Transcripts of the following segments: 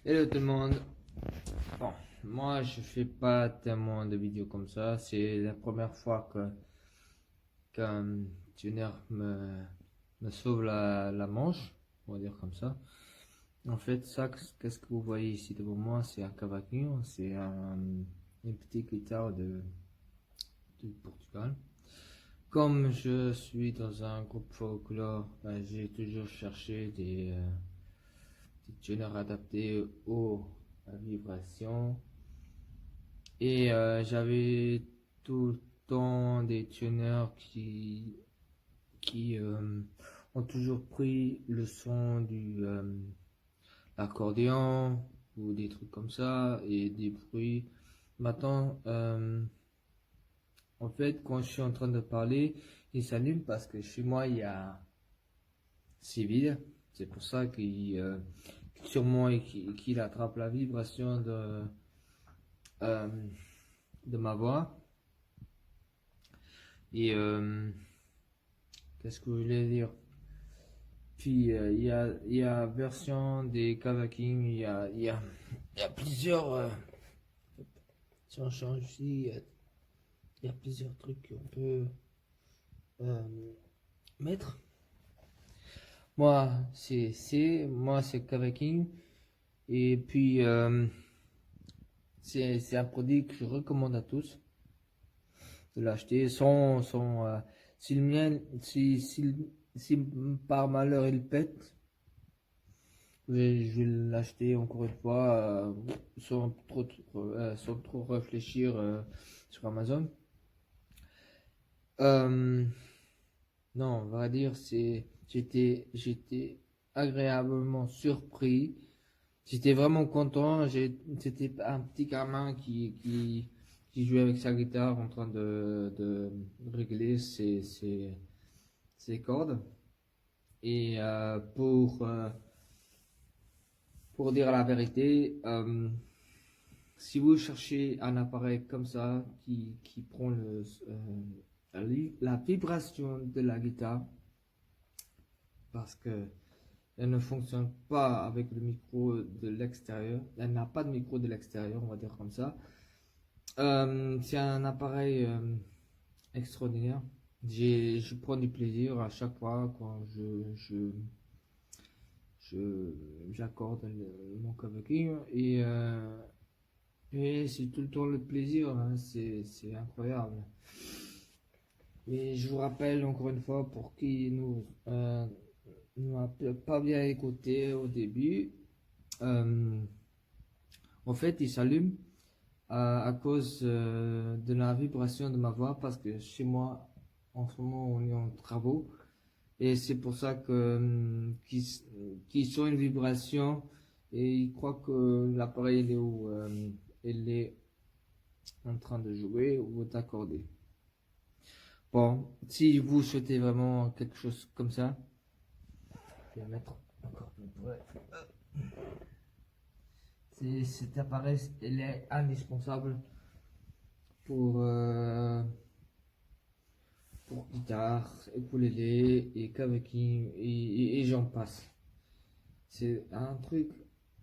Hello tout le monde. Bon, moi je fais pas tellement de vidéos comme ça. C'est la première fois qu'un tuner me sauve la manche, on va dire comme ça. En fait, ça, qu'est-ce que vous voyez ici devant moi, c'est un cavaquinho, c'est une petite guitare du Portugal. Comme je suis dans un groupe folklore, ben, j'ai toujours cherché des tuners adaptés aux vibrations. Et j'avais tout le temps des tuners qui ont toujours pris le son du accordéon ou des trucs comme ça et des bruits. Maintenant, en fait, quand je suis en train de parler, il s'allume parce que chez moi, c'est vide. C'est pour ça sûrement qu'il attrape la vibration euh, de ma voix. Et qu'est-ce que je voulais dire? Puis il y a version des Kavaking, il y a plusieurs. Si on change ici, il y a plusieurs trucs qu'on peut mettre. Moi c'est Kavaking. Et puis c'est un produit que je recommande à tous de l'acheter si le mien, si par malheur il pète, je vais l'acheter encore une fois sans trop réfléchir sur Amazon. Non, on va dire j'étais agréablement surpris. J'étais vraiment content. C'était un petit gamin qui jouait avec sa guitare en train de régler ses cordes. Et pour dire la vérité, si vous cherchez un appareil comme ça qui prend la vibration de la guitare, parce que elle ne fonctionne pas avec le micro de l'extérieur, elle n'a pas de micro de l'extérieur, on va dire comme ça. C'est un appareil extraordinaire. Je prends du plaisir à chaque fois quand j'accorde mon cavaquinho et c'est tout le temps le plaisir, hein, c'est incroyable. Et je vous rappelle encore une fois pour qui nous a pas bien écouté au début, en fait il s'allume à cause de la vibration de ma voix parce que chez moi en ce moment on est en travaux. Et c'est pour ça qu'ils sont une vibration et ils croient que l'appareil il est en train de jouer ou d'accorder. Bon, si vous souhaitez vraiment quelque chose comme ça, je vais mettre encore plus près. Cet appareil, il est indispensable pour guitare, ukulélé et cavaquinho et j'en passe. C'est un truc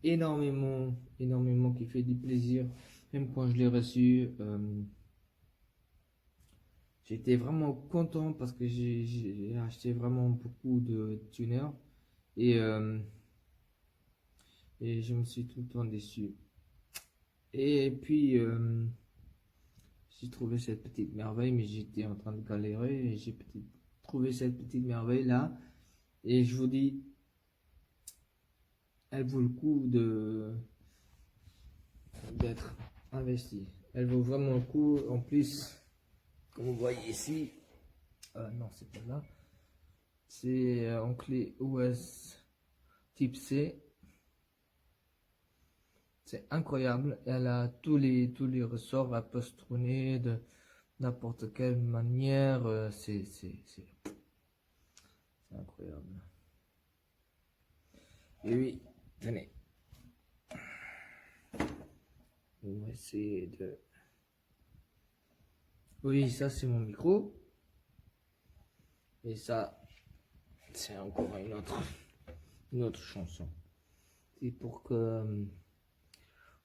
énormément qui fait du plaisir. Même quand je l'ai reçu, j'étais vraiment content parce que j'ai acheté vraiment beaucoup de tuners et, et je me suis tout le temps déçu. Et puis, j'ai trouvé cette petite merveille, mais j'étais en train de galérer et j'ai trouvé cette petite merveille là. Et je vous dis, elle vaut le coup d'être investie. Elle vaut vraiment le coup. En plus, comme vous voyez ici, non, c'est pas là. C'est en clé US type C. C'est incroyable. Elle a tous les ressorts. Elle peut se tourner de n'importe quelle manière. C'est incroyable. Et oui, tenez. On va essayer de... Oui, ça c'est mon micro. Et ça, c'est encore une autre chanson. C'est pour que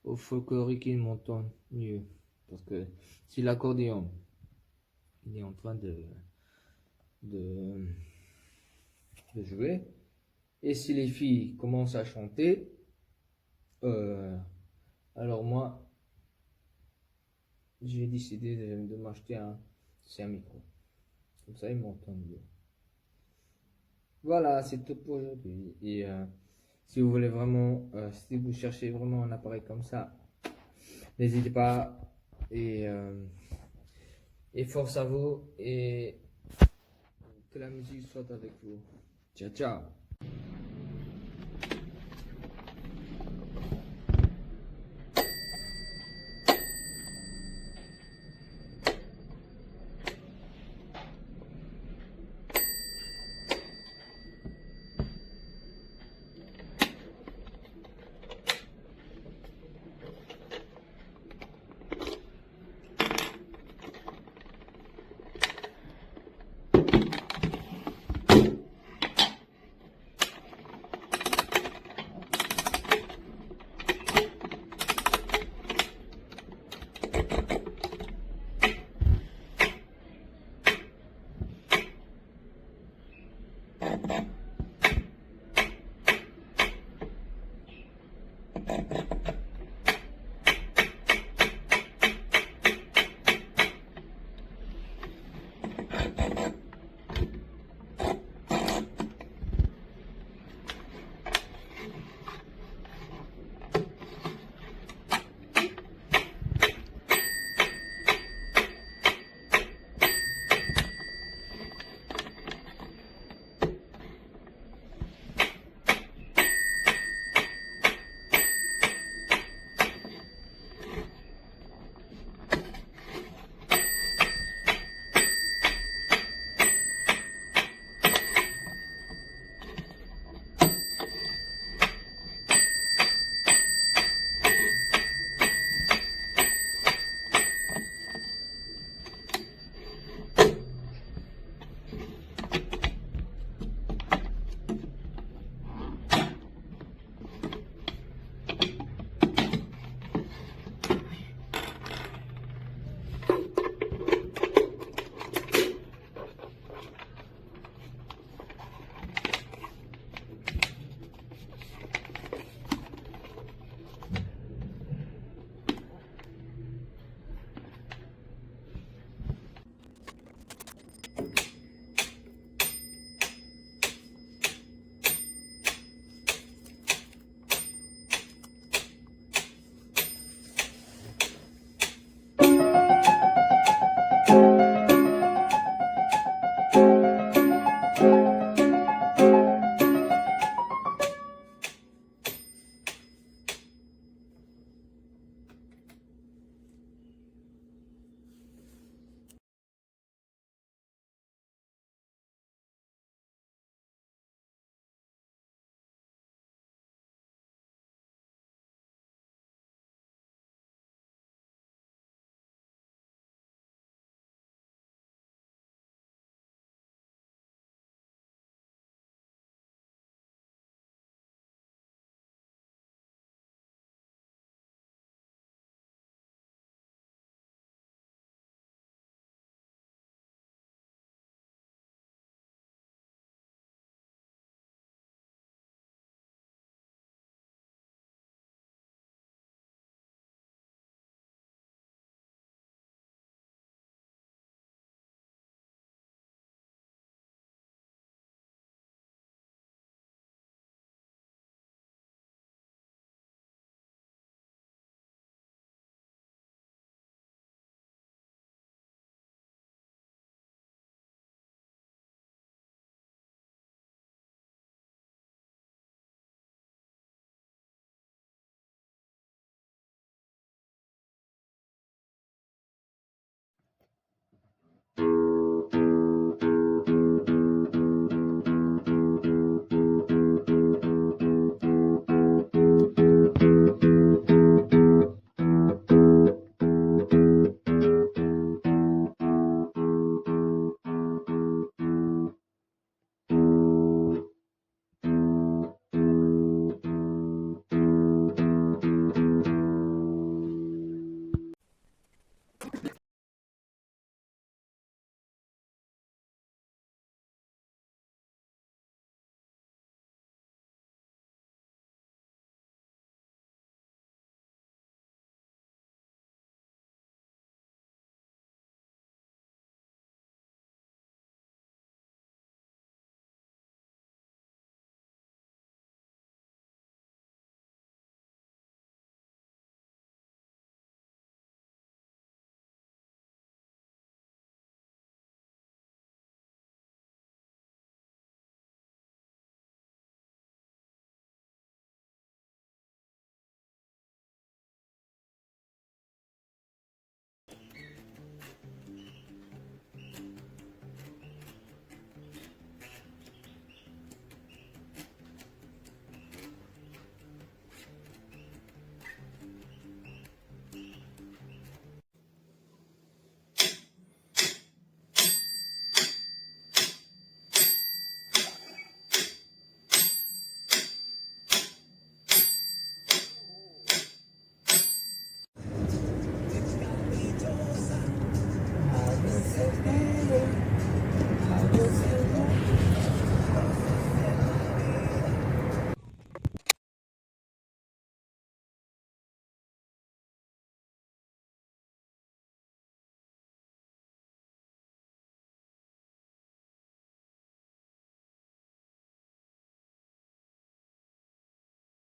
au folklorique, il m'entend mieux. Parce que si l'accordéon, il est en train de, de jouer, et si les filles commencent à chanter, alors moi, j'ai décidé de m'acheter un micro. Comme ça, ils m'entendent mieux. Voilà, c'est tout pour aujourd'hui. Et si vous voulez vraiment, si vous cherchez vraiment un appareil comme ça, n'hésitez pas. Et force à vous. Et que la musique soit avec vous. Ciao, ciao.